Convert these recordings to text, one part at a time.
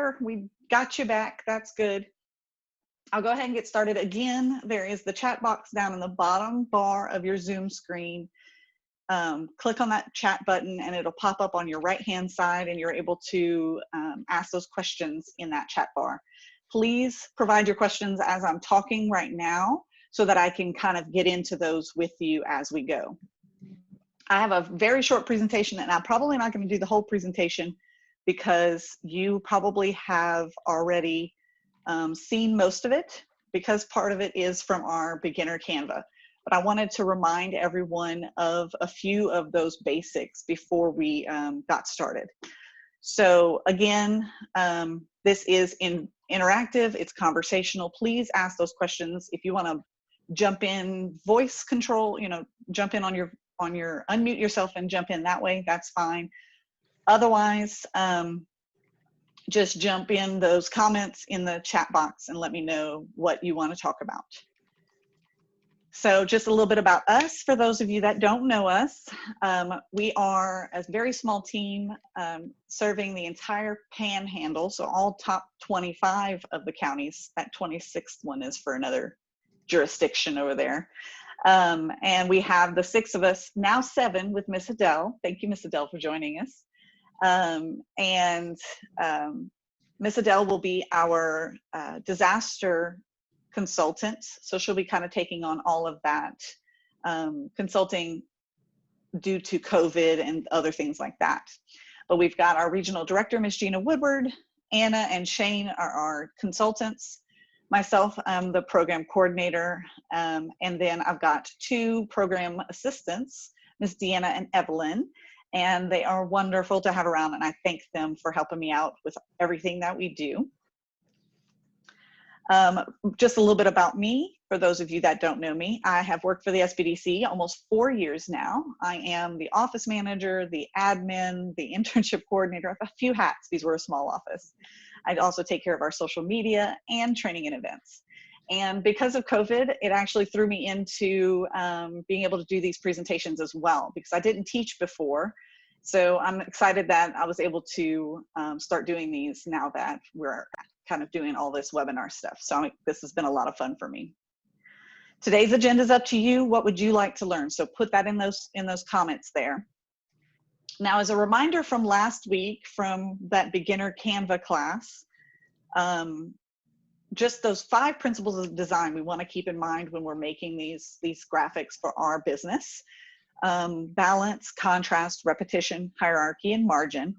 there. We got you back. That's good. I'll go ahead and get started. Again, there is the chat box down in the bottom bar of your Zoom screen. Click on that chat button and it'll pop up on your right-hand side, and you're able to ask those questions in that chat bar. Please provide your questions as I'm talking right now so that I can kind of get into those with you as we go. I have a very short presentation, and I'm probably not going to do the whole presentation because you probably have already seen most of it, because part of it is from our beginner Canva. But I wanted to remind everyone of a few of those basics before we got started. So again, this is interactive, it's conversational. Please ask those questions. If you want to jump in voice control, you know, jump in on your unmute yourself and jump in that way, that's fine. Otherwise, just jump in those comments in the chat box and let me know what you want to talk about. So just a little bit about us, for those of you that don't know us. We are a very small team serving the entire Panhandle, so all top 25 of the counties. That 26th one is for another jurisdiction over there. And we have the 6 of us, now 7 with Miss Adele. Thank you, Miss Adele, for joining us. Miss Adele will be our disaster consultant, so she'll be kind of taking on all of that consulting due to COVID and other things like that. But we've got our regional director, Miss Gina Woodward. Anna and Shane are our consultants. Myself, I'm the program coordinator, and then I've got 2 program assistants, Miss Deanna and Evelyn. And they are wonderful to have around, and I thank them for helping me out with everything that we do. Just a little bit about me, for those of you that don't know me. I have worked for the SBDC almost 4 years now. I am the office manager, the admin, the internship coordinator. I have a few hats because we're a small office. I also take care of our social media and training and events. And because of COVID, it actually threw me into being able to do these presentations as well, because I didn't teach before. So I'm excited that I was able to start doing these now that we're kind of doing all this webinar stuff. So this has been a lot of fun for me. Today's agenda is up to you. What would you like to learn? So put that in those comments there. Now, as a reminder from last week, from that beginner Canva class, just those 5 principles of design we want to keep in mind when we're making these graphics for our business. Balance, contrast, repetition, hierarchy, and margin.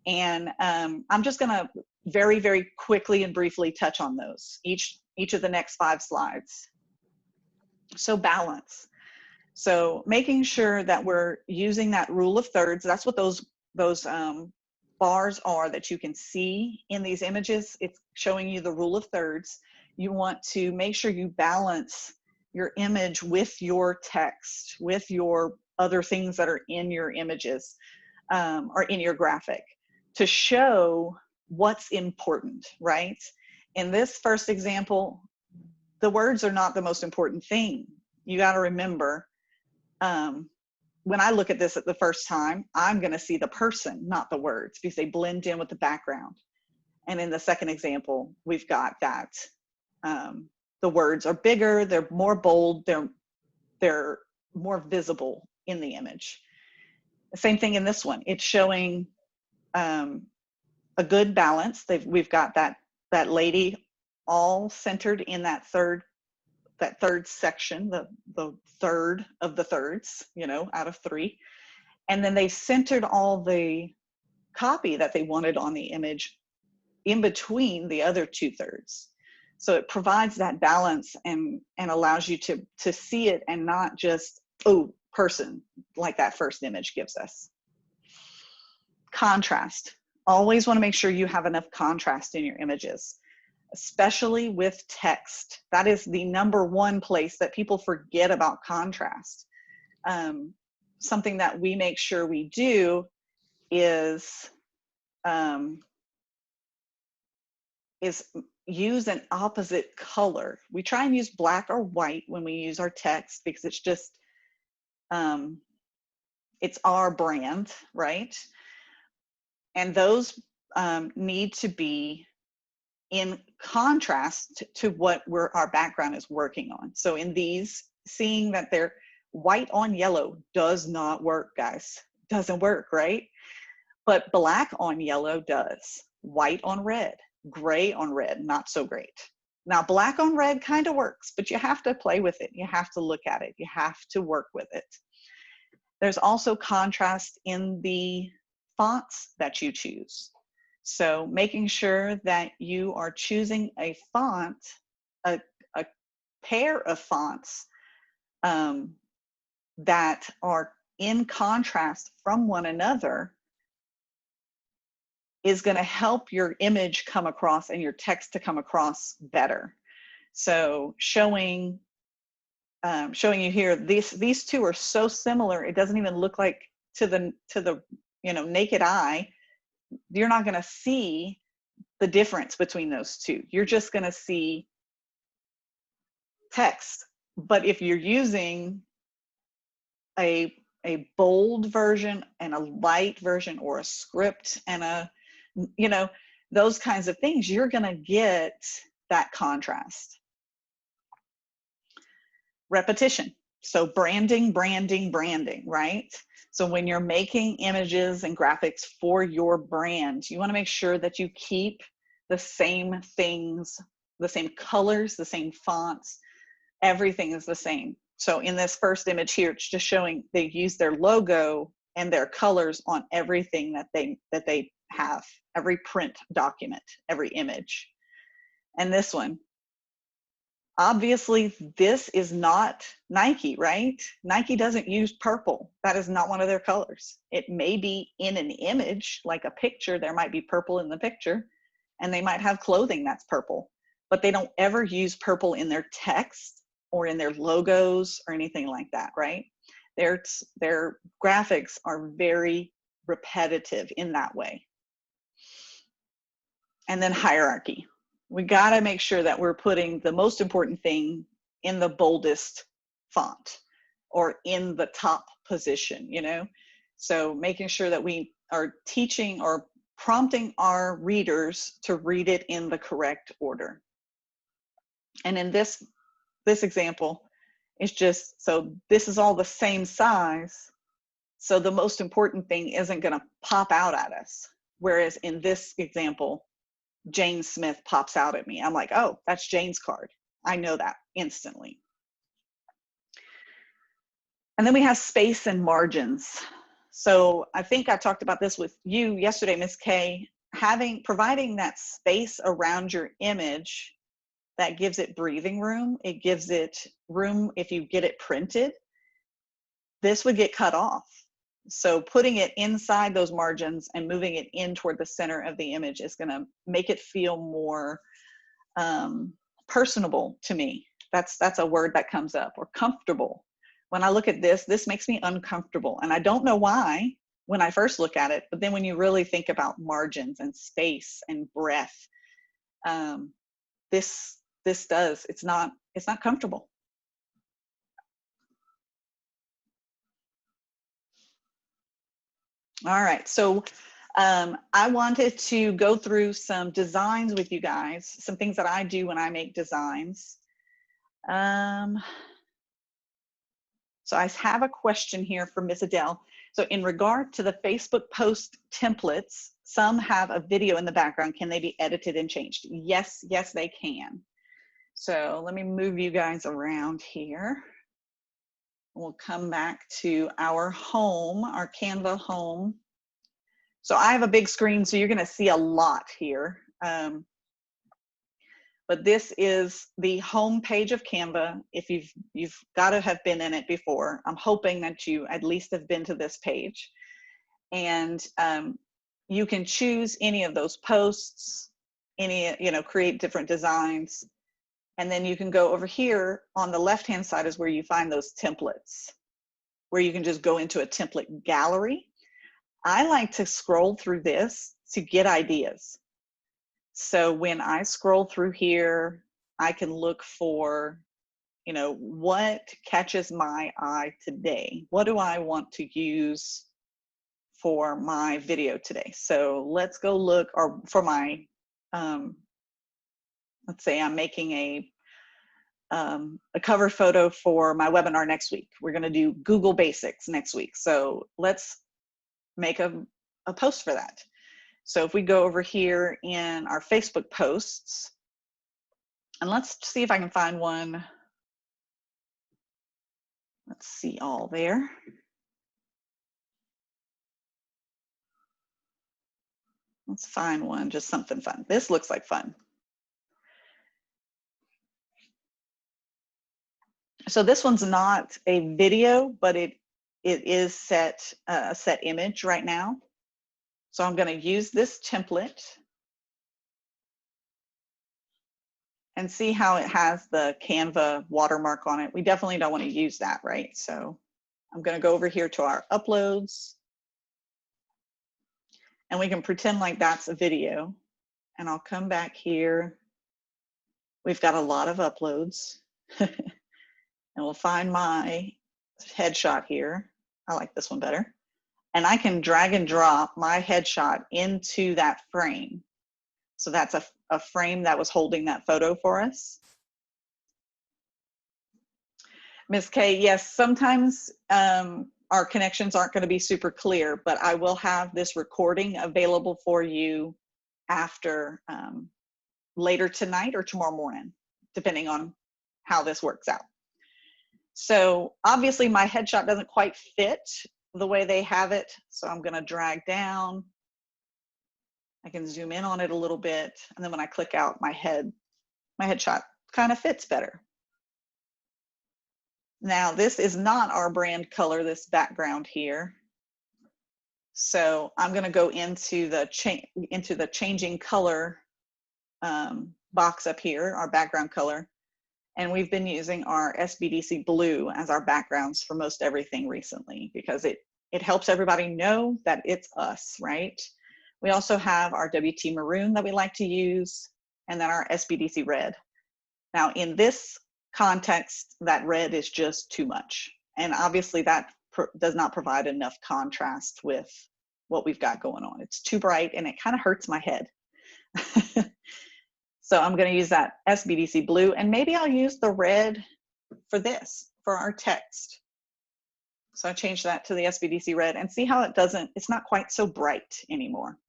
And I'm just going to very, very quickly and briefly touch on those, each of the next 5 slides. So balance. So making sure that we're using that rule of thirds. That's what those bars are that you can see in these images. It's showing you the rule of thirds. You want to make sure you balance your image with your text, with your other things that are in your images or in your graphic, to show what's important, right? In this first example, the words are not the most important thing. You got to remember, when I look at this at the first time, I'm going to see the person, not the words, because they blend in with the background. And in the second example, we've got that the words are bigger, they're more bold, they're more visible in the image. The same thing in this one. It's showing a good balance. We've got that lady all centered in that third section, the third of the thirds, you know, out of 3. And then they centered all the copy that they wanted on the image in between the other 2/3. So it provides that balance and allows you to see it and not just, oh, person, like that first image gives us. Contrast. Always want to make sure you have enough contrast in your images, especially with text. That is the #1 place that people forget about contrast. Something that we make sure we do is use an opposite color. We try and use black or white when we use our text because it's just, it's our brand, right? And those need to be in contrast to what our background is working on. So in these, seeing that they're white on yellow does not work, guys. Doesn't work, right? But black on yellow does. White on red, gray on red, not so great. Now, black on red kind of works, but you have to play with it. You have to look at it. You have to work with it. There's also contrast in the fonts that you choose. So making sure that you are choosing a font, a pair of fonts that are in contrast from one another is going to help your image come across and your text to come across better. So showing you here, these two are so similar, it doesn't even look like to the naked eye, you're not going to see the difference between those two. You're just going to see text. But if you're using a bold version and a light version, or a script and a, those kinds of things, you're going to get that contrast. Repetition. So branding, right? So when you're making images and graphics for your brand, you want to make sure that you keep the same things, the same colors, the same fonts, everything is the same. So in this first image here, it's just showing they use their logo and their colors on everything that they have, every print document, every image. And this one, obviously this is not Nike, right? Nike doesn't use purple. That is not one of their colors. It may be in an image, like a picture, there might be purple in the picture, and they might have clothing that's purple, but they don't ever use purple in their text or in their logos or anything like that, right? Their graphics are very repetitive in that way. And then hierarchy. We got to make sure that we're putting the most important thing in the boldest font or in the top position, So making sure that we are teaching or prompting our readers to read it in the correct order. And in this example, it's just, so this is all the same size. So the most important thing isn't going to pop out at us. Whereas in this example, Jane Smith pops out at me. I'm like, oh, that's Jane's card. I know that instantly. And then we have space and margins. So I think I talked about this with you yesterday, Ms. Kay, providing that space around your image that gives it breathing room. It gives it room if you get it printed. This would get cut off. So putting it inside those margins and moving it in toward the center of the image is going to make it feel more personable to me. That's a word that comes up, or comfortable. When I look at this makes me uncomfortable. And I don't know why when I first look at it, but then when you really think about margins and space and breadth, it's not comfortable. All right, so I wanted to go through some designs with you guys, some things that I do when I make designs. So I have a question here for Ms. Adele. So in regard to the Facebook post templates, some have a video in the background. Can they be edited and changed? Yes, they can. So let me move you guys around here. We'll come back to our home, our Canva home. So I have a big screen, so you're going to see a lot here. But this is the home page of Canva. If you've got to have been in it before. I'm hoping that you at least have been to this page. And you can choose any of those posts, create different designs. And then you can go over here on the left-hand side is where you find those templates, where you can just go into a template gallery. I like to scroll through this to get ideas. So when I scroll through here, I can look for, what catches my eye today? What do I want to use for my video today. So let's go look, or for my, let's say I'm making a cover photo for my webinar next week. We're going to do Google Basics next week. So let's make a post for that. So if we go over here in our Facebook posts, and let's see if I can find one. Let's see all there. Let's find one, just something fun. This looks like fun. So this one's not a video, but it is set a set image right now. So I'm going to use this template and see how it has the Canva watermark on it. We definitely don't want to use that, right? So I'm going to go over here to our uploads, and we can pretend like that's a video. And I'll come back here. We've got a lot of uploads. And we'll find my headshot here. I like this one better. And I can drag and drop my headshot into that frame. So that's a frame that was holding that photo for us. Ms. K, yes, sometimes our connections aren't going to be super clear, but I will have this recording available for you after later tonight or tomorrow morning, depending on how this works out. So obviously my headshot doesn't quite fit the way they have it. So I'm going to drag down. I can zoom in on it a little bit. And then when I click out, my headshot kind of fits better. Now this is not our brand color, this background here. So I'm going to go into the changing color box up here, our background color. And we've been using our SBDC blue as our backgrounds for most everything recently, because it helps everybody know that it's us, right? We also have our WT maroon that we like to use, and then our SBDC red. Now in this context, that red is just too much. And obviously that does not provide enough contrast with what we've got going on. It's too bright and it kind of hurts my head. So I'm going to use that SBDC blue, and maybe I'll use the red for this, for our text. So I changed that to the SBDC red, and see how it's not quite so bright anymore,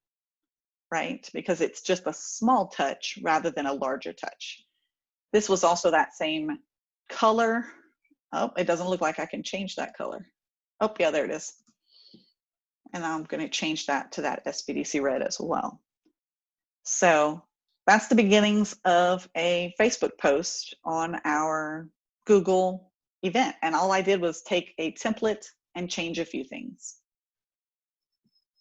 right? Because it's just a small touch rather than a larger touch. This was also that same color. Oh, it doesn't look like I can change that color. Oh, yeah, there it is. And I'm going to change that to that SBDC red as well. So that's the beginnings of a Facebook post on our Google event. And all I did was take a template and change a few things.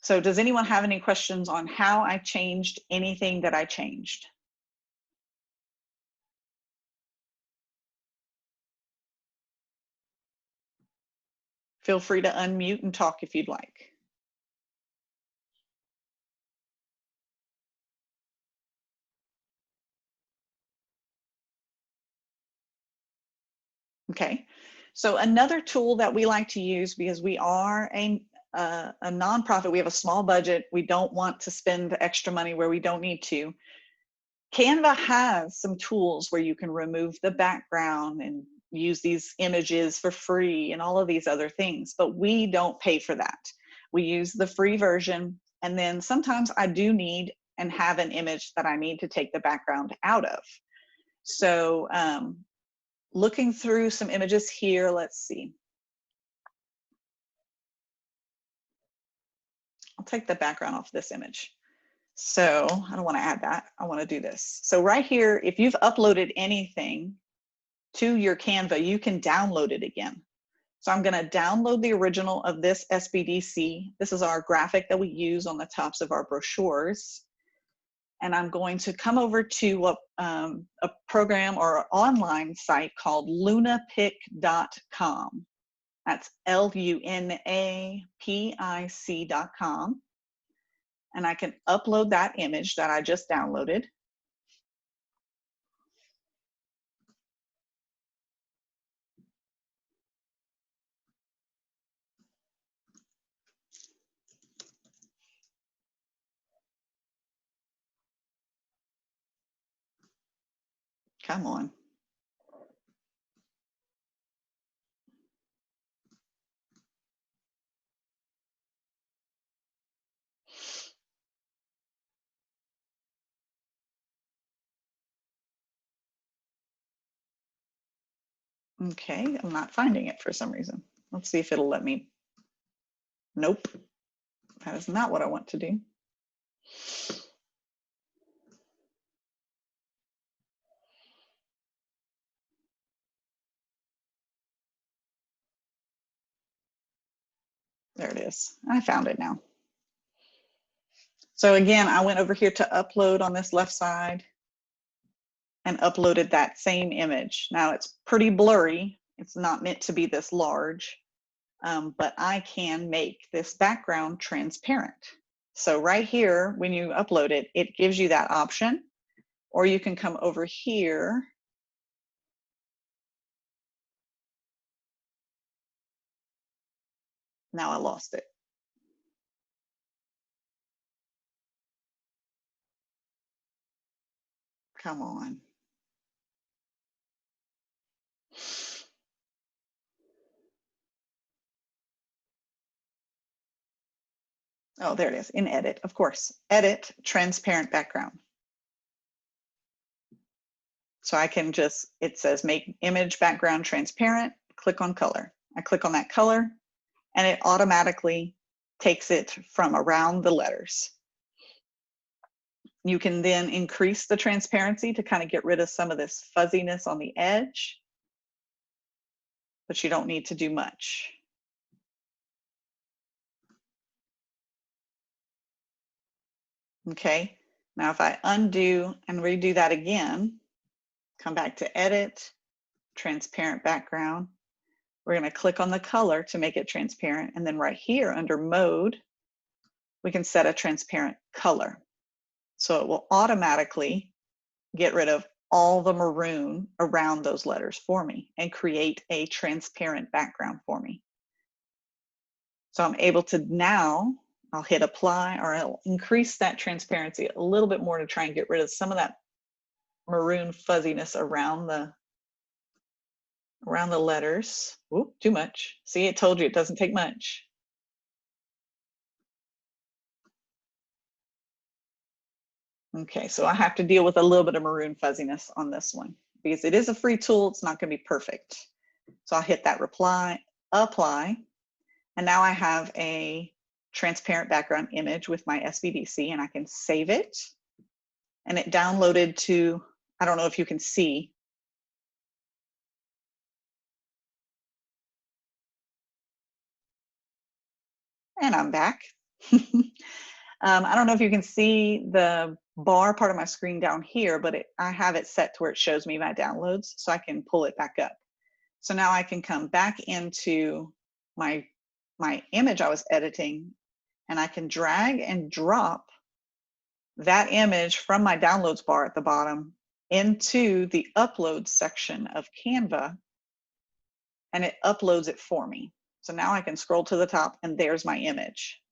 So does anyone have any questions on how I changed anything that I changed? Feel free to unmute and talk if you'd like. Okay, so another tool that we like to use, because we are a nonprofit, we have a small budget, we don't want to spend extra money where we don't need to. Canva has some tools where you can remove the background and use these images for free and all of these other things, but we don't pay for that. We use the free version, and then sometimes I do need and have an image that I need to take the background out of. So looking through some images here, let's see. I'll take the background off this image. So I don't want to add that. I want to do this. So right here, if you've uploaded anything to your Canva, you can download it again. So I'm going to download the original of this SBDC. This is our graphic that we use on the tops of our brochures. And I'm going to come over to a program or an online site called lunapic.com. That's LUNAPIC.com. And I can upload that image that I just downloaded. Come on. Okay, I'm not finding it for some reason. Let's see if it'll let me. Nope, that is not what I want to do. There it is. I found it now. So again, I went over here to upload on this left side and uploaded that same image. Now it's pretty blurry. It's not meant to be this large, but I can make this background transparent. So right here, when you upload it, it gives you that option, or you can come over here. Now I lost it. Come on. Oh, there it is, in edit, of course. Edit, transparent background. So I can just, it says make image background transparent, click on color. I click on that color and it automatically takes it from around the letters. You can then increase the transparency to kind of get rid of some of this fuzziness on the edge, but you don't need to do much. Okay, now if I undo and redo that again, come back to edit, transparent background. We're going to click on the color to make it transparent. And then right here under mode, we can set a transparent color. So it will automatically get rid of all the maroon around those letters for me and create a transparent background for me. So I'm able to now, I'll hit apply, or I'll increase that transparency a little bit more to try and get rid of some of that maroon fuzziness around the letters. Ooh, too much. See, it told you it doesn't take much. Okay, so I have to deal with a little bit of maroon fuzziness on this one because it is a free tool. It's not going to be perfect. So I'll hit that apply, and now I have a transparent background image with my SBDC, and I can save it. And it downloaded to, I don't know if you can see. And I'm back. I don't know if you can see the bar part of my screen down here, but I have it set to where it shows me my downloads, so I can pull it back up. So now I can come back into my image I was editing, and I can drag and drop that image from my downloads bar at the bottom into the upload section of Canva, and it uploads it for me. So now I can scroll to the top and there's my image.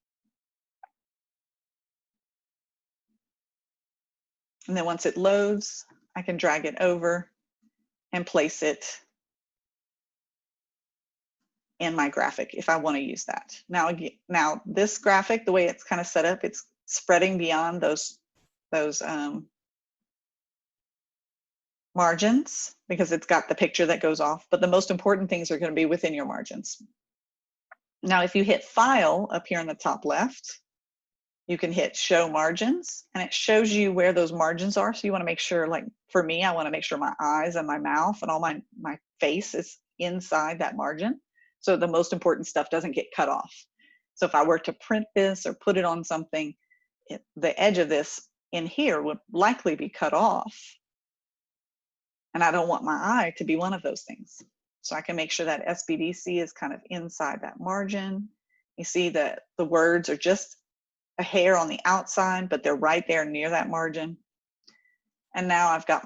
And then once it loads, I can drag it over and place it in my graphic if I want to use that. Now this graphic, the way it's kind of set up, it's spreading beyond those margins because it's got the picture that goes off, but the most important things are going to be within your margins. Now, if you hit File up here in the top left, you can hit Show Margins, and it shows you where those margins are. So you want to make sure, like for me, I want to make sure my eyes and my mouth and all my face is inside that margin. So the most important stuff doesn't get cut off. So if I were to print this or put it on something, the edge of this in here would likely be cut off. And I don't want my eye to be one of those things. So I can make sure that SBDC is kind of inside that margin. You see that the words are just a hair on the outside, but they're right there near that margin. And now I've got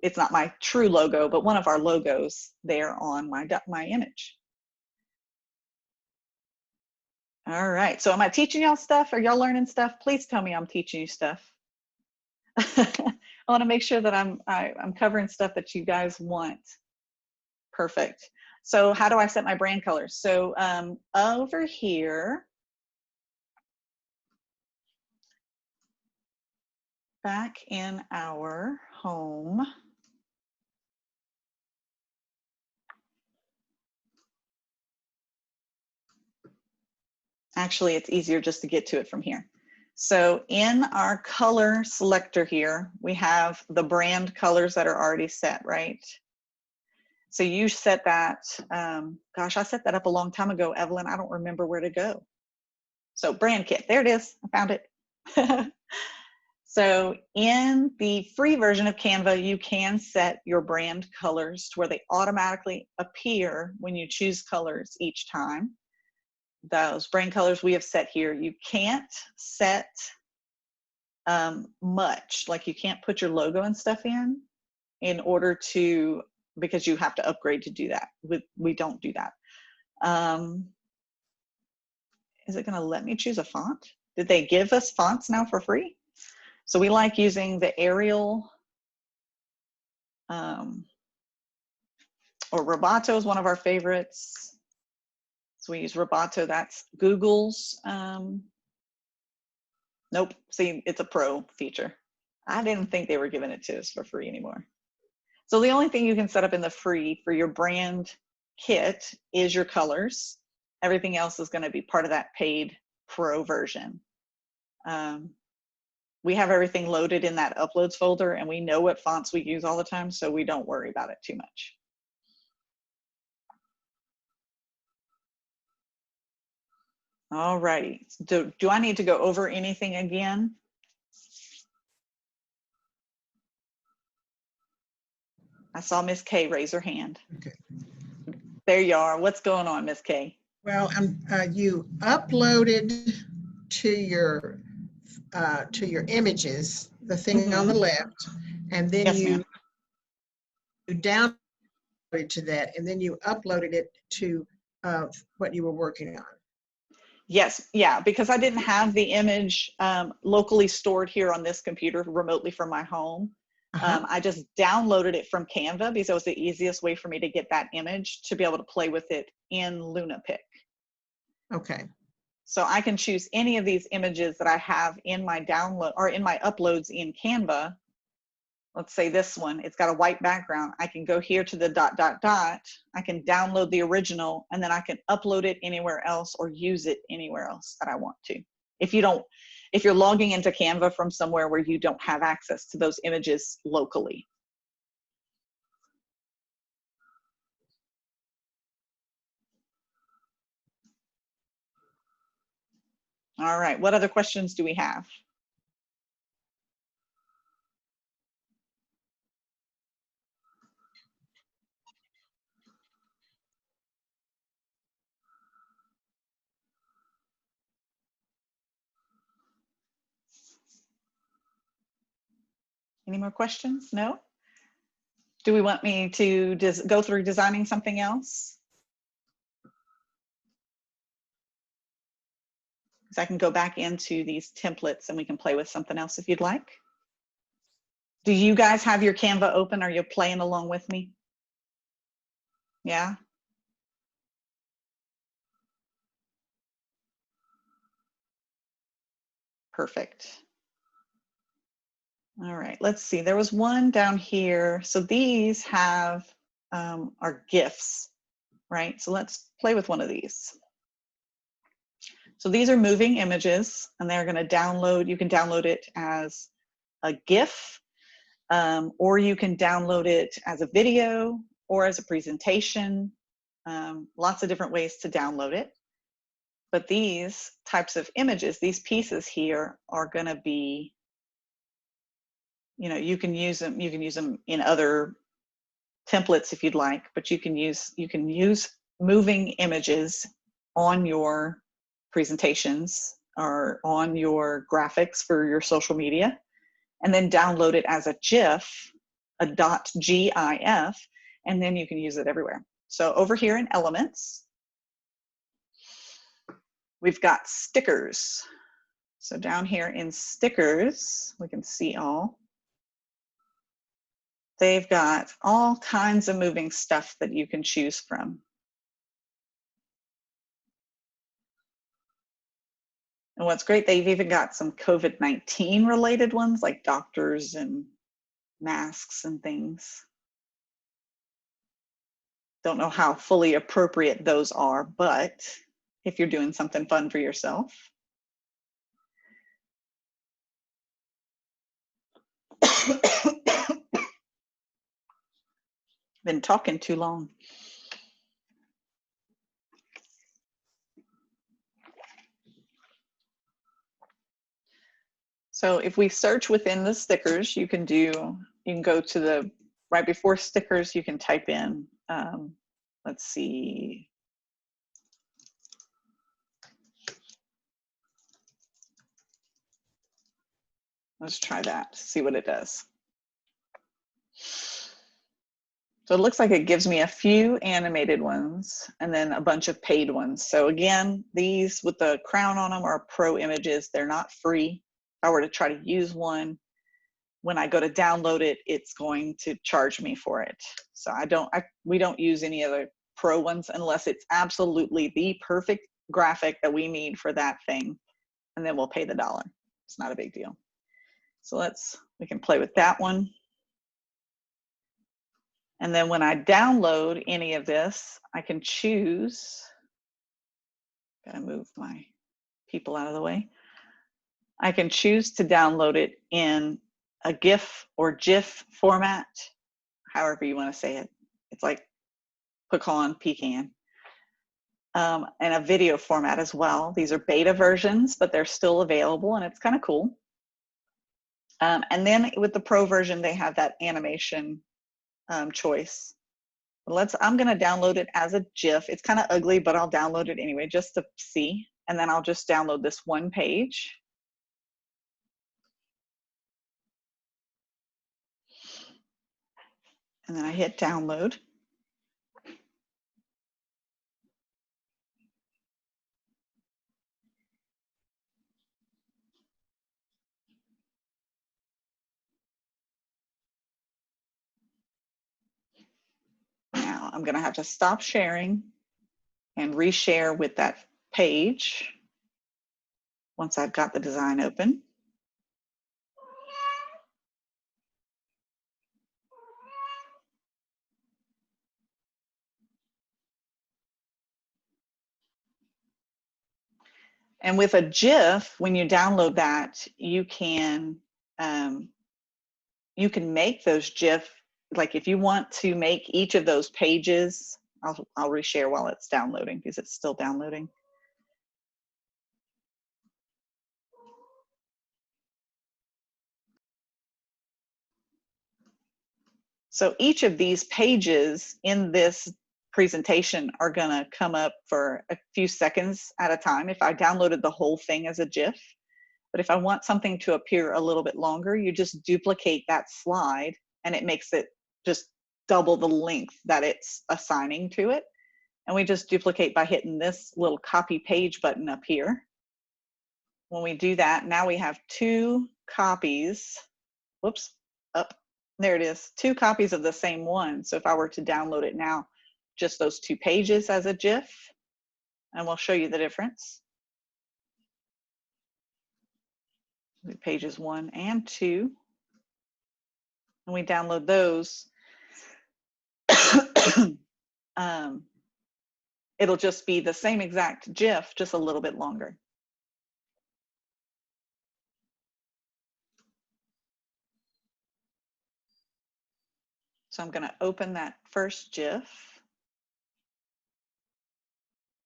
it's not my true logo, but one of our logos there on my image. All right, so am I teaching y'all stuff? Are y'all learning stuff? Please tell me I'm teaching you stuff. want to make sure that I'm covering stuff that you guys want. Perfect. So how do I set my brand colors? So over here, back in our home, actually, it's easier just to get to it from here. So in our color selector here, we have the brand colors that are already set, right? So you set that, gosh, I set that up a long time ago, Evelyn. I don't remember where to go. So brand kit, there it is, I found it. So in the free version of Canva, you can set your brand colors to where they automatically appear when you choose colors each time. Those brand colors we have set here. You can't set much, like you can't put your logo and stuff in order to, because you have to upgrade to do that. We don't do that. Is it going to let me choose a font? Did they give us fonts now for free? So we like using the Arial, or Roboto is one of our favorites. So we use Roboto. That's Google's. Nope. See, it's a pro feature. I didn't think they were giving it to us for free anymore. So the only thing you can set up in the free for your brand kit is your colors. Everything else is going to be part of that paid pro version. We have everything loaded in that uploads folder, and we know what fonts we use all the time, so we don't worry about it too much. All righty. Do I need to go over anything again? I saw Miss K raise her hand. Okay. There you are. What's going on, Miss K? Well, you uploaded to your images the thing on the left, and then Yes, you downloaded to that, and then you uploaded it to what you were working on. Yes, yeah, because I didn't have the image locally stored here on this computer remotely from my home. I just downloaded it from Canva because it was the easiest way for me to get that image to be able to play with it in LunaPic. Okay. So I can choose any of these images that I have in my download or in my uploads in Canva. Let's say this one, it's got a white background. I can go here to the ... I can download the original, and then I can upload it anywhere else or use it anywhere else that I want to. If you're logging into Canva from somewhere where you don't have access to those images locally. All right, what other questions do we have? Any more questions? No? Do we want me to go through designing something else? Because I can go back into these templates and we can play with something else if you'd like. Do you guys have your Canva open? Are you playing along with me? Yeah? Perfect. All right, let's see. There was one down here. So these have are GIFs, right? So let's play with one of these. So these are moving images, and they're going to download. You can download it as a GIF, or you can download it as a video or as a presentation. Lots of different ways to download it. But these types of images, these pieces here, are going to be, you can use them in other templates if you'd like, but you can use moving images on your presentations or on your graphics for your social media, and then download it as a GIF, a .gif, and then you can use it everywhere. So over here in Elements, we've got stickers. So down here in stickers, we can see all. they've got all kinds of moving stuff that you can choose from. And what's great, they've even got some COVID-19 related ones like doctors and masks and things. Don't know how fully appropriate those are, but if you're doing something fun for yourself. Been talking too long. So if we search within the stickers, you can go to the, right before stickers, you can type in, let's see. Let's try that, see what it does. So it looks like it gives me a few animated ones and then a bunch of paid ones. So again, these with the crown on them are pro images. They're not free. If I were to try to use one, when I go to download it, it's going to charge me for it. So we don't use any other pro ones unless it's absolutely the perfect graphic that we need for that thing. And then we'll pay the $1. It's not a big deal. So we can play with that one. And then when I download any of this, I can choose, gotta move my people out of the way. I can choose to download it in a GIF or GIF format, however you want to say it. It's like pecan. And a video format as well. These are beta versions, but they're still available and it's kind of cool. And then with the pro version, they have that animation choice. I'm going to download it as a GIF. It's kind of ugly, but I'll download it anyway just to see. And then I'll just download this one page. And then I hit download. Now I'm going to have to stop sharing and reshare with that page once I've got the design open. And with a GIF, when you download that, you can make those GIF, like if you want to make each of those pages, I'll reshare while it's downloading because it's still downloading. So each of these pages in this presentation are gonna come up for a few seconds at a time if I downloaded the whole thing as a GIF. But if I want something to appear a little bit longer, you just duplicate that slide and it makes it just double the length that it's assigning to it. And we just duplicate by hitting this little copy page button up here. When we do that, now we have 2 copies. Whoops, up, there it is, 2 copies of the same one. So if I were to download it now, just those 2 pages as a GIF, and we'll show you the difference. Pages 1 and 2, and we download those. It'll just be the same exact GIF, just a little bit longer. So I'm going to open that first GIF.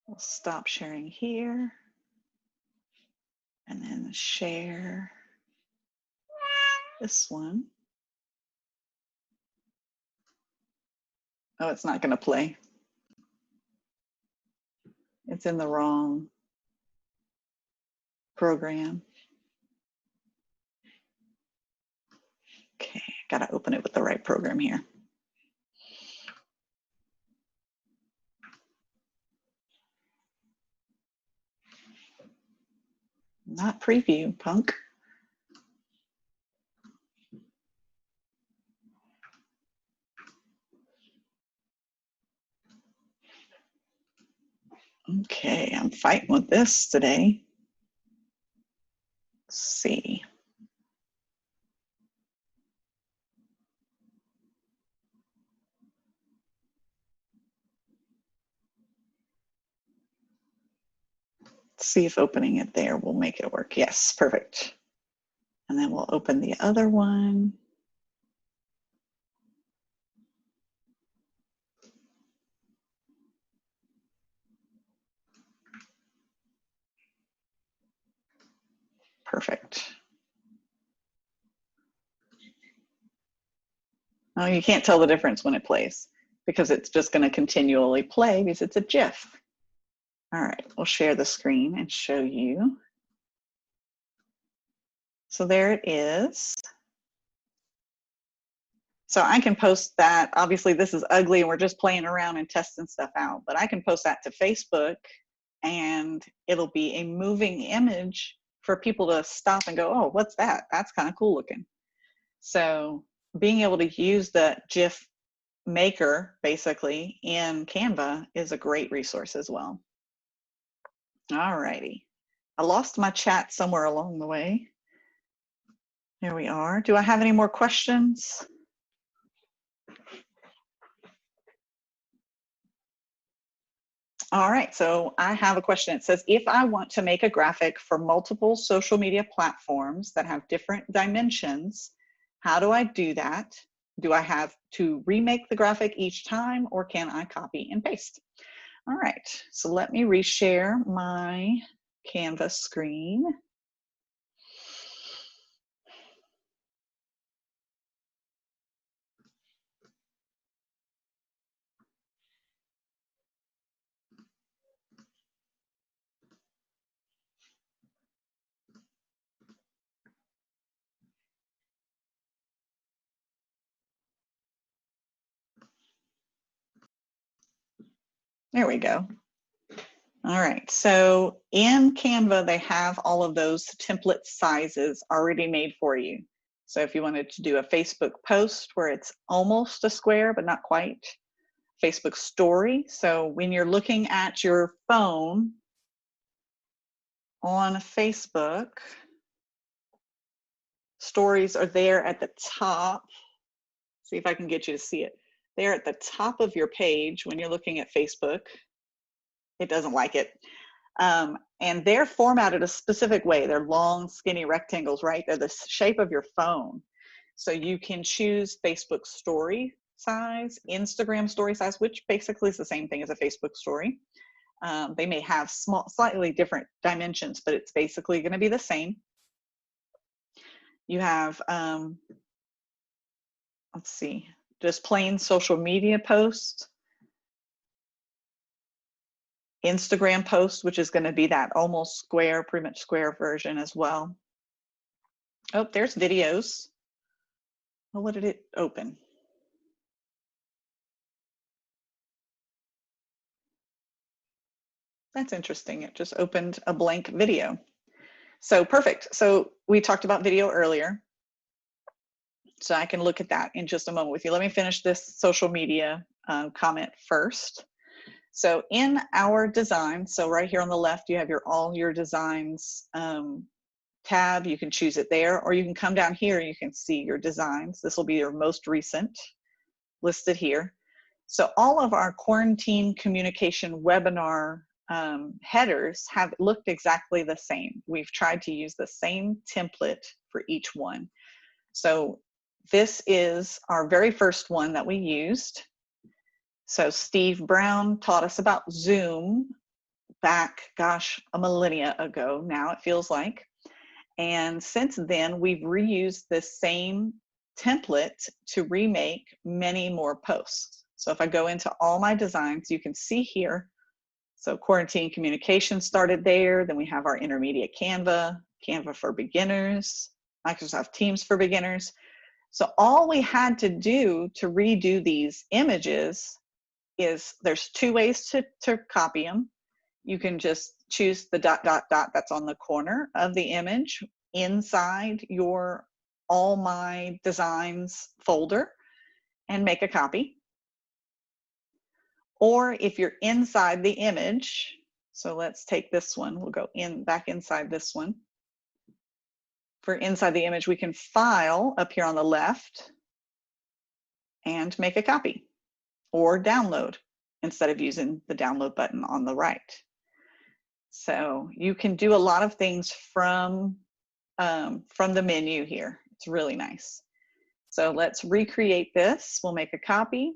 We'll stop sharing here and then share this one. Oh, it's not going to play. It's in the wrong program. Okay, got to open it with the right program here. Not preview, punk. Okay, I'm fighting with this today. Let's see. Let's see if opening it there will make it work. Yes, perfect. And then we'll open the other one. Perfect. Oh, you can't tell the difference when it plays because it's just going to continually play because it's a GIF. All right, we'll share the screen and show you. So there it is. So I can post that. Obviously, this is ugly and we're just playing around and testing stuff out, but I can post that to Facebook and it'll be a moving image for people to stop and go, oh, what's that? That's kind of cool looking. So being able to use the GIF maker basically in Canva is a great resource as well. All righty. I lost my chat somewhere along the way. There we are. Do I have any more questions? All right, so I have a question. It says, if I want to make a graphic for multiple social media platforms that have different dimensions, how do I do that? Do I have to remake the graphic each time or can I copy and paste? All right, so let me reshare my Canva screen. There we go. All right, so in Canva, they have all of those template sizes already made for you. So if you wanted to do a Facebook post where it's almost a square, but not quite, Facebook story. So when you're looking at your phone on Facebook, stories are there at the top. See if I can get you to see it. They're at the top of your page when you're looking at Facebook. It doesn't like it. And they're formatted a specific way. They're long, skinny rectangles, right? They're the shape of your phone. So you can choose Facebook story size, Instagram story size, which basically is the same thing as a Facebook story. They may have slightly different dimensions, but it's basically going to be the same. You have, let's see, just plain social media posts, Instagram post, which is going to be that almost square, pretty much square version as well. Oh, there's videos. Well, what did it open? That's interesting. It just opened a blank video. So perfect. So we talked about video earlier. So I can look at that in just a moment with you. Let me finish this social media comment first. So in our design, so right here on the left, you have all your designs tab. You can choose it there, or you can come down here and you can see your designs. This will be your most recent listed here. So all of our quarantine communication webinar headers have looked exactly the same. We've tried to use the same template for each one. So this is our very first one that we used. So Steve Brown taught us about Zoom back, gosh, a millennia ago now, it feels like. And since then, we've reused the same template to remake many more posts. So if I go into all my designs, you can see here, so quarantine communication started there. Then we have our intermediate Canva, Canva for beginners, Microsoft Teams for beginners. So all we had to do to redo these images is there's two ways to copy them. You can just choose the ... that's on the corner of the image inside your All My Designs folder and make a copy. Or if you're inside the image, So let's take this one. We'll go back inside this one. For inside the image, we can file up here on the left and make a copy or download instead of using the download button on the right. So you can do a lot of things from the menu here. It's really nice. So let's recreate this. We'll make a copy.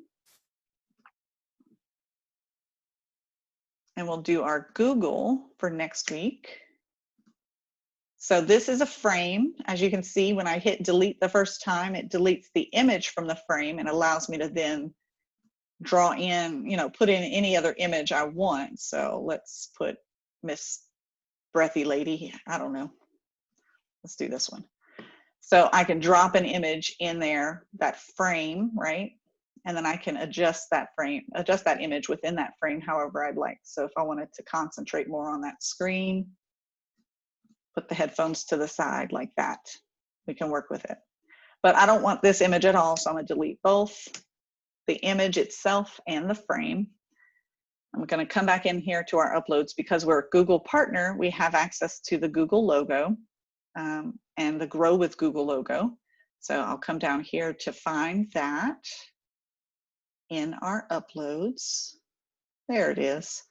And we'll do our Google for next week. So this is a frame. As you can see, when I hit delete the first time, it deletes the image from the frame and allows me to then draw in, you know, put in any other image I want. So let's put Miss Breathy Lady. I don't know. Let's do this one. So I can drop an image in there, that frame, right? And then I can adjust that frame, adjust that image within that frame however I'd like. So if I wanted to concentrate more on that screen, put the headphones to the side like that, we can work with it. But I don't want this image at all, so I'm gonna delete both the image itself and the frame. I'm gonna come back in here to our uploads. Because we're a Google partner, we have access to the Google logo and the Grow with Google logo. So I'll come down here to find that in our uploads. There it is.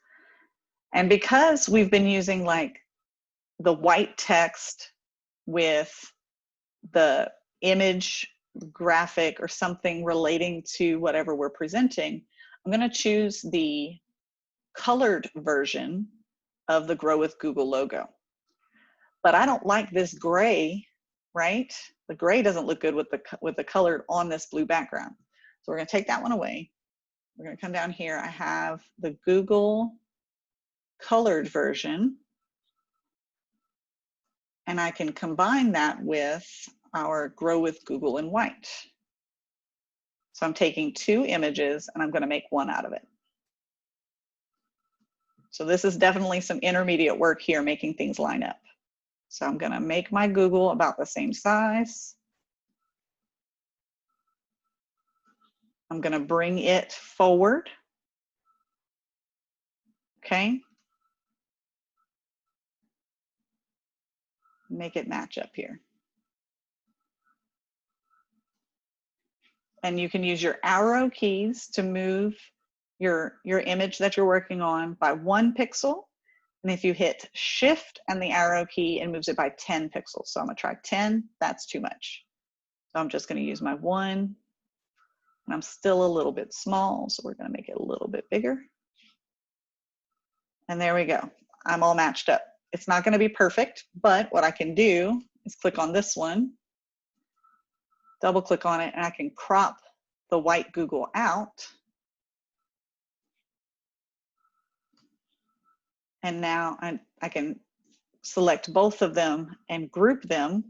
And because we've been using like the white text with the image graphic or something relating to whatever we're presenting, I'm going to choose the colored version of the Grow with Google logo. But I don't like this gray, right? The gray doesn't look good with the colored on this blue background. So we're going to take that one away. We're going to come down here. I have the Google colored version. And I can combine that with our Grow with Google in white. So I'm taking two images and I'm going to make one out of it. So this is definitely some intermediate work here, making things line up. So I'm going to make my Google about the same size. I'm going to bring it forward. Okay. Make it match up here. And you can use your arrow keys to move your image that you're working on by 1 pixel. And if you hit Shift and the arrow key, it moves it by 10 pixels. So I'm gonna try 10, that's too much. So I'm just gonna use my 1, and I'm still a little bit small, so we're gonna make it a little bit bigger. And there we go, I'm all matched up. It's not gonna be perfect, but what I can do is click on this one, double click on it, and I can crop the white Google out. And now I can select both of them and group them.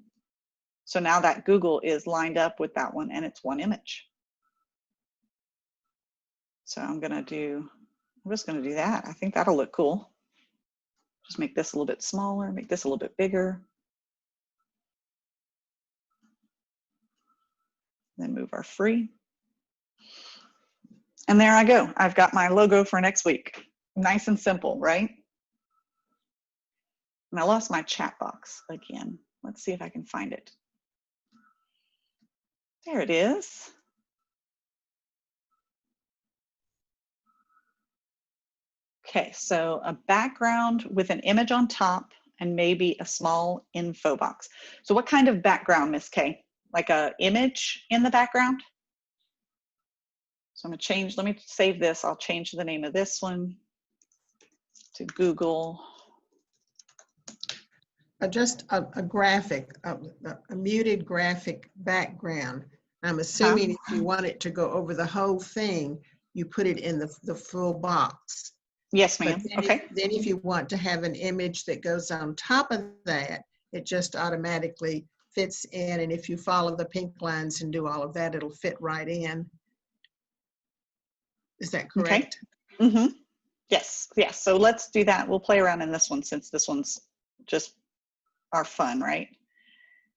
So now that Google is lined up with that one and it's one image. So I'm just gonna do that. I think that'll look cool. Just make this a little bit smaller, make this a little bit bigger. Then move our free. And there I go. I've got my logo for next week. Nice and simple, right? And I lost my chat box again. Let's see if I can find it. There it is. Okay, so a background with an image on top and maybe a small info box. So what kind of background, Miss Kay? Like a image in the background? So I'm gonna change, let me save this. I'll change the name of this one to Google. Just a graphic, a muted graphic background. I'm assuming if you want it to go over the whole thing, you put it in the full box. Yes, ma'am. Okay. Then if you want to have an image that goes on top of that, it just automatically fits in. And if you follow the pink lines and do all of that, it'll fit right in. Is that correct? Okay. Mm-hmm. Yes, yes. So let's do that. We'll play around in this one since this one's just our fun, right?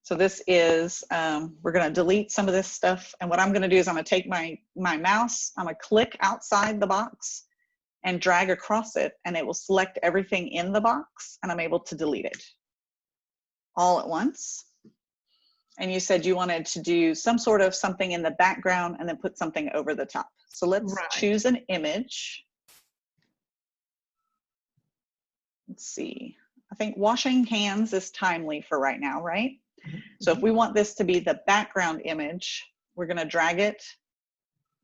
So this is, we're gonna delete some of this stuff. And what I'm gonna do is I'm gonna take my mouse, I'm gonna click outside the box and drag across it, and it will select everything in the box, and I'm able to delete it all at once. And you said you wanted to do some sort of something in the background and then put something over the top. So let's choose an image. Let's see. I think washing hands is timely for right now, right? So if we want this to be the background image, we're going to drag it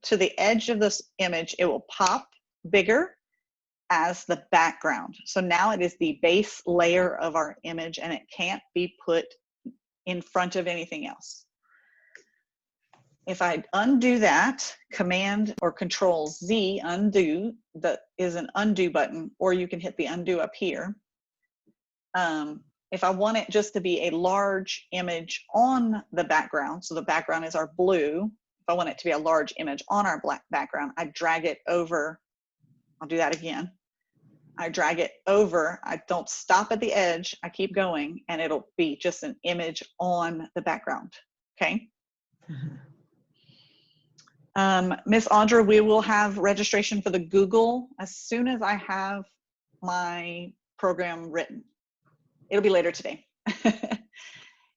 to the edge of this image. It will pop bigger as the background. So now it is the base layer of our image, and it can't be put in front of anything else. If I undo that, Command or Control Z, undo, that is an undo button, or you can hit the undo up here. If I want it just to be a large image on the background, so the background is our blue, if I want it to be a large image on our black background, I drag it over. I'll do that again. I drag it over. I don't stop at the edge. I keep going, and it'll be just an image on the background. Okay. Miss Audra, we will have registration for the Google as soon as I have my program written. It'll be later today.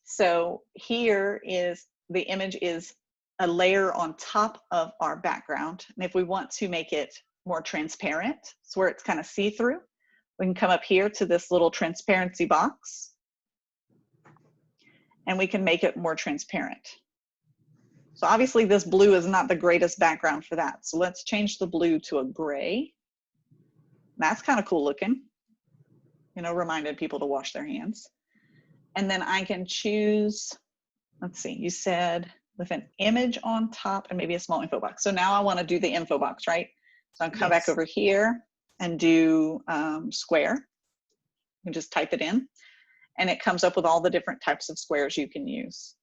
So here is the image is a layer on top of our background. And if we want to make it more transparent, so where it's kind of see-through, we can come up here to this little transparency box, and we can make it more transparent. So obviously this blue is not the greatest background for that. So let's change the blue to a gray. That's kind of cool looking. You know, reminded people to wash their hands. And then I can choose, let's see, you said with an image on top and maybe a small info box. So now I want to do the info box, right? So I'll come back over here and do square. You can just type it in, and it comes up with all the different types of squares you can use.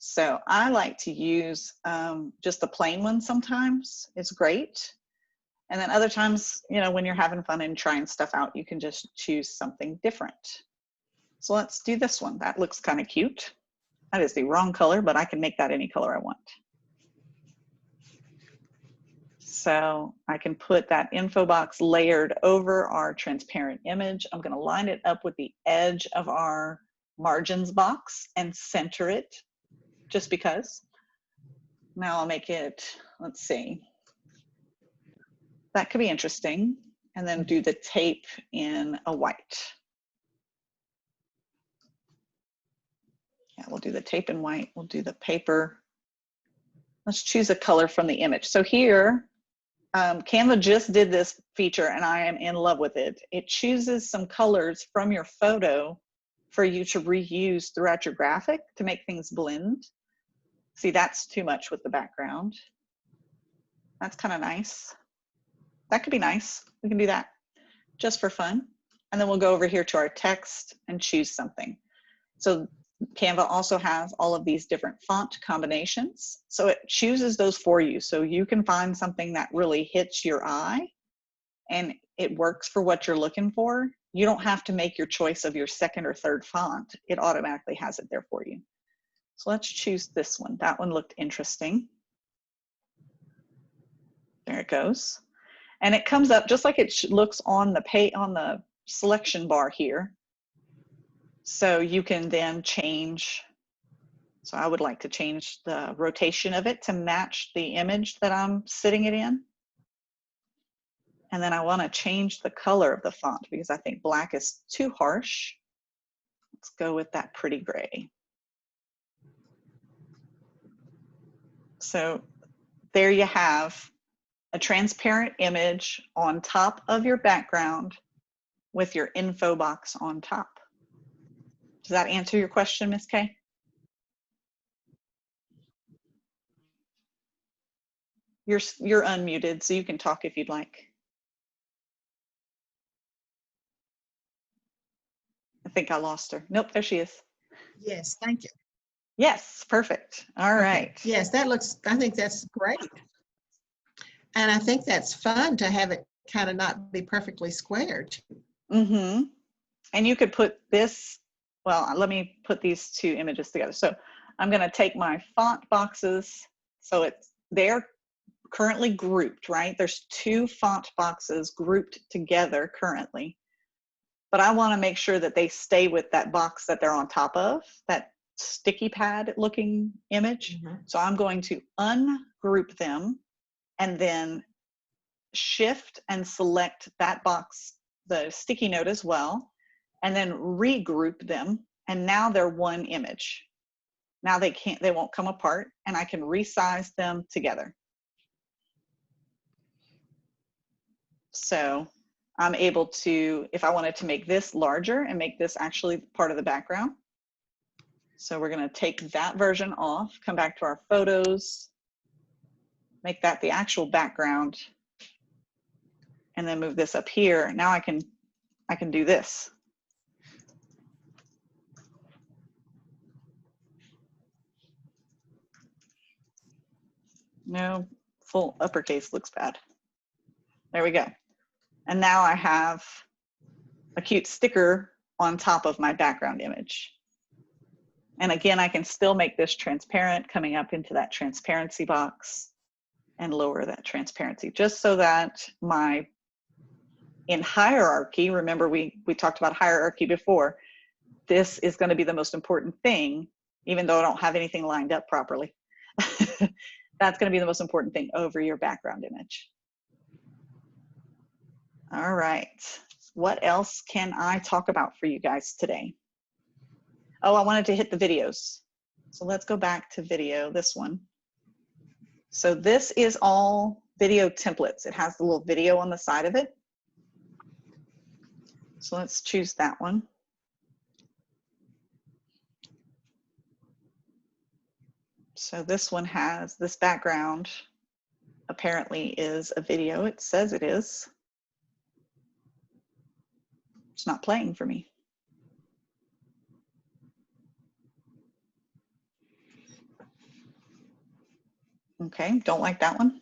So I like to use just the plain one sometimes. It's great. And then other times, you know, when you're having fun and trying stuff out, you can just choose something different. So let's do this one. That looks kind of cute. That is the wrong color, but I can make that any color I want. So I can put that info box layered over our transparent image. I'm going to line it up with the edge of our margins box and center it just because. Now I'll make it, let's see. That could be interesting. And then do the tape in a white. Yeah, we'll do the tape in white. We'll do the paper. Let's choose a color from the image. So here, Canva just did this feature and I am in love with it. It chooses some colors from your photo for you to reuse throughout your graphic to make things blend. See, that's too much with the background. That's kind of nice. That could be nice. We can do that just for fun. And then we'll go over here to our text and choose something. So Canva also has all of these different font combinations. So it chooses those for you. So you can find something that really hits your eye and it works for what you're looking for. You don't have to make your choice of your second or third font. It automatically has it there for you. So let's choose this one. That one looked interesting. There it goes. And it comes up just like it looks on the selection bar here. So you can then change. So I would like to change the rotation of it to match the image that I'm sitting it in. And then I want to change the color of the font because I think black is too harsh. Let's go with that pretty gray. So there you have a transparent image on top of your background with your info box on top. Does that answer your question, Ms. Kay? You're unmuted, so you can talk if you'd like. I think I lost her. Nope, there she is. Yes, thank you. Yes, perfect. All right. Okay. Yes, that looks, I think that's great. And I think that's fun to have it kind of not be perfectly squared. Mm-hmm. And you could put this, well, let me put these two images together. So I'm going to take my font boxes. So they're currently grouped, right? There's 2 font boxes grouped together currently, but I want to make sure that they stay with that box that they're on top of, that sticky pad looking image. So I'm going to ungroup them and then shift and select that box, the sticky note as well, and then regroup them. And now they're one image. Now they won't come apart, and I can resize them together. So I'm able to, if I wanted to make this larger and make this actually part of the background. So we're going to take that version off, come back to our photos, make that the actual background, and then move this up here. Now I can do this. No, full uppercase looks bad. There we go. And now I have a cute sticker on top of my background image. And again, I can still make this transparent, coming up into that transparency box and lower that transparency, just so that in hierarchy, remember we talked about hierarchy before, this is going to be the most important thing, even though I don't have anything lined up properly. That's going to be the most important thing over your background image. All right, what else can I talk about for you guys today? Oh, I wanted to hit the videos. So let's go back to video, this one. So this is all video templates. It has the little video on the side of it. So let's choose that one. So this one has this background, apparently is a video. It says it is. It's not playing for me. Okay, don't like that one.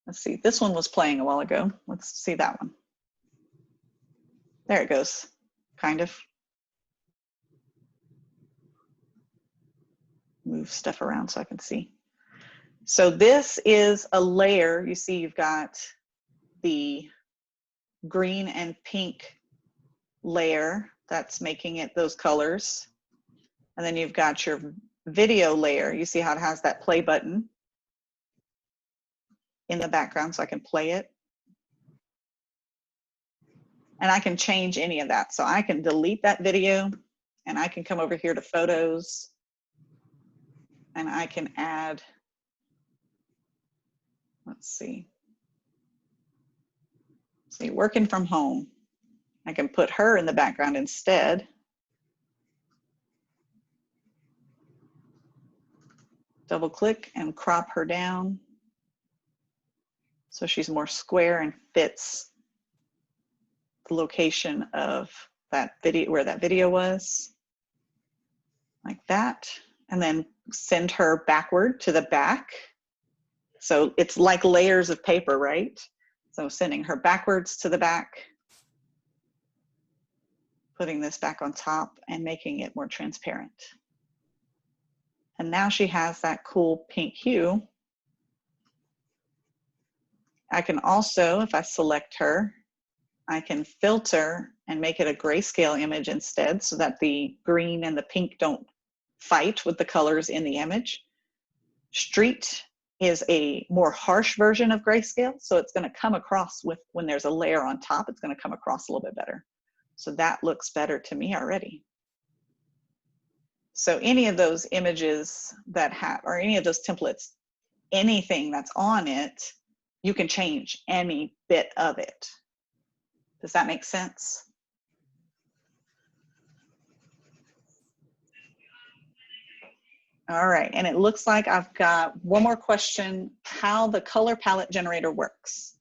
Let's see, this one was playing a while ago. Let's see that one. There it goes, kind of. Move stuff around so I can see. So this is a layer. You see you've got the green and pink layer that's making it those colors. And then you've got your video layer. You see how it has that play button in the background, so I can play it. And I can change any of that. So I can delete that video, and I can come over here to photos, and I can add, let's see, working from home. I can put her in the background instead. Double click and crop her down so she's more square and fits the location of that video, where that video was, like that. And then send her backward to the back. So it's like layers of paper, right? So sending her backwards to the back, putting this back on top and making it more transparent. And now she has that cool pink hue. I can also, if I select her, I can filter and make it a grayscale image instead, so that the green and the pink don't fight with the colors in the image. Street is a more harsh version of grayscale, so it's going to come across with, when there's a layer on top, it's going to come across a little bit better. So that looks better to me already. So any of those images that have, or any of those templates, anything that's on it, you can change any bit of it. Does that make sense? All right, and it looks like I've got one more question, how the color palette generator works.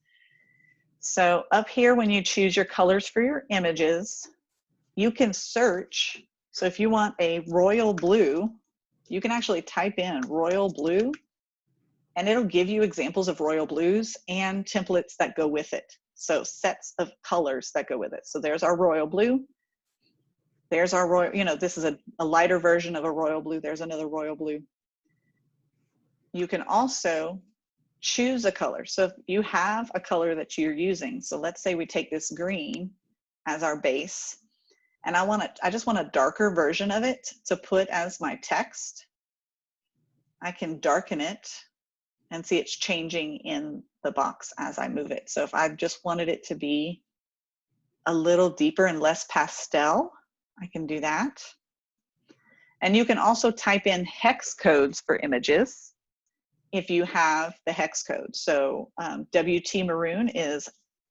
So up here, when you choose your colors for your images, you can search. So if you want a royal blue, you can actually type in royal blue, and it'll give you examples of royal blues and templates that go with it. So sets of colors that go with it. So there's our royal blue. There's our royal, you know, this is a lighter version of a royal blue. There's another royal blue. You can also choose a color. So if you have a color that you're using, so let's say we take this green as our base, and I just want a darker version of it to put as my text. I can darken it and see it's changing in the box as I move it. So if I just wanted it to be a little deeper and less pastel, I can do that. And you can also type in hex codes for images if you have the hex code. So WT Maroon is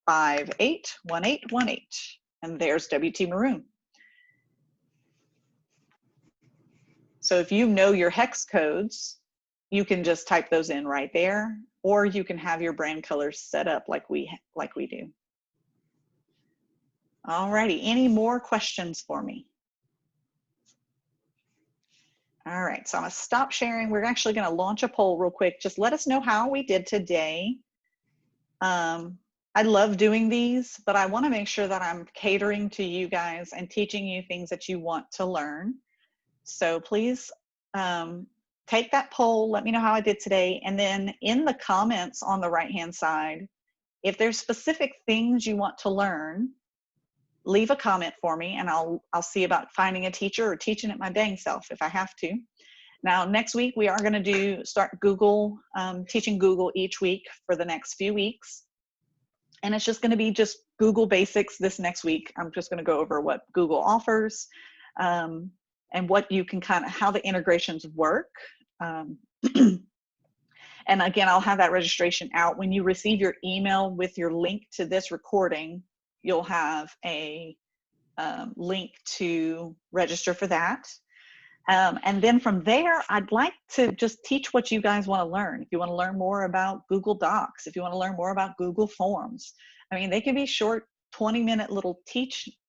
581818, and there's WT Maroon. So if you know your hex codes, you can just type those in right there, or you can have your brand colors set up like we do. Alrighty, any more questions for me? All right, so I'm gonna stop sharing. We're actually gonna launch a poll real quick. Just let us know how we did today. I love doing these, but I wanna make sure that I'm catering to you guys and teaching you things that you want to learn. So please take that poll, let me know how I did today, and then in the comments on the right-hand side, if there's specific things you want to learn, leave a comment for me and I'll see about finding a teacher or teaching it my dang self if I have to. Now, next week, we are going to start Google, teaching Google each week for the next few weeks. And it's just going to be just Google basics this next week. I'm just going to go over what Google offers and what you can how the integrations work. And again, I'll have that registration out. When you receive your email with your link to this recording, you'll have a link to register for that. And then from there, I'd like to just teach what you guys want to learn. If you want to learn more about Google Docs, if you want to learn more about Google Forms, I mean, they can be short 20-minute little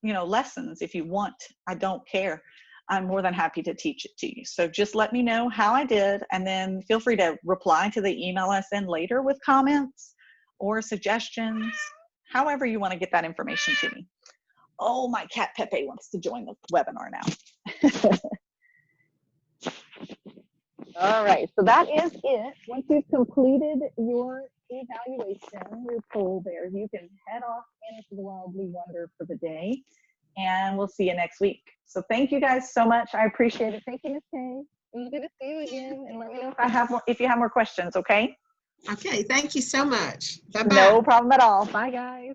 lessons if you want. I don't care. I'm more than happy to teach it to you. So just let me know how I did, and then feel free to reply to the email I send later with comments or suggestions, however you want to get that information to me. Oh, my cat Pepe wants to join the webinar now. All right, so that is it. Once you've completed your evaluation, your poll there, you can head off into the wild blue wonder for the day, and we'll see you next week. So thank you guys so much. I appreciate it. Thank you, Ms. Kay. It was good to see you again, and let me know if you have more questions, okay? Okay, thank you so much. Bye-bye. No problem at all. Bye, guys.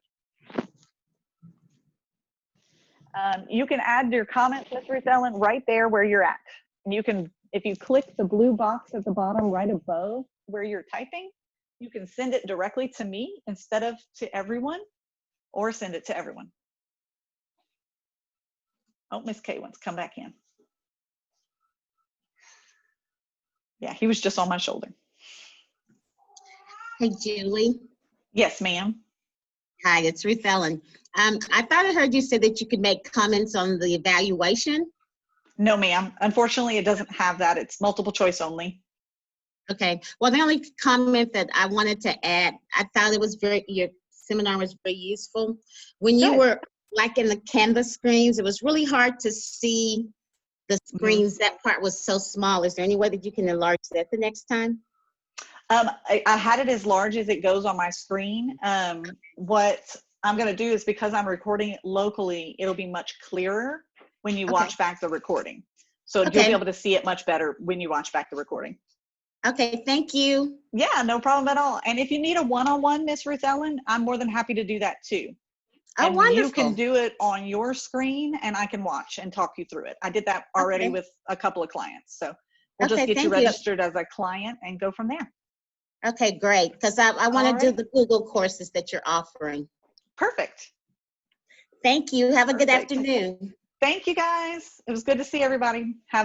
You can add your comments, Ms. Ruth Ellen, right there where you're at. And you can, if you click the blue box at the bottom right above where you're typing, you can send it directly to me instead of to everyone, or send it to everyone. Oh, Miss Kay wants to come back in. Yeah, he was just on my shoulder. Hey, Julie. Yes, ma'am. Hi, it's Ruth Ellen. I thought I heard you say that you could make comments on the evaluation. No, ma'am. Unfortunately, it doesn't have that. It's multiple choice only. Okay. Well, the only comment that I wanted to add, I thought it was your seminar was very useful. When you were like in the Canva screens, it was really hard to see the screens. That part was so small. Is there any way that you can enlarge that the next time? I had it as large as it goes on my screen. What I'm going to do is, because I'm recording it locally, it'll be much clearer when you watch back the recording. So you'll be able to see it much better when you watch back the recording. Okay, thank you. Yeah, no problem at all. And if you need a one-on-one, Miss Ruth Ellen, I'm more than happy to do that too. Oh, and wonderful. You can do it on your screen and I can watch and talk you through it. I did that already with a couple of clients. So we'll just get you registered as a client and go from there. Okay, great. Because I want to do the Google courses that you're offering. Perfect. Thank you. Have a good afternoon. Thank you, guys. It was good to see everybody. Have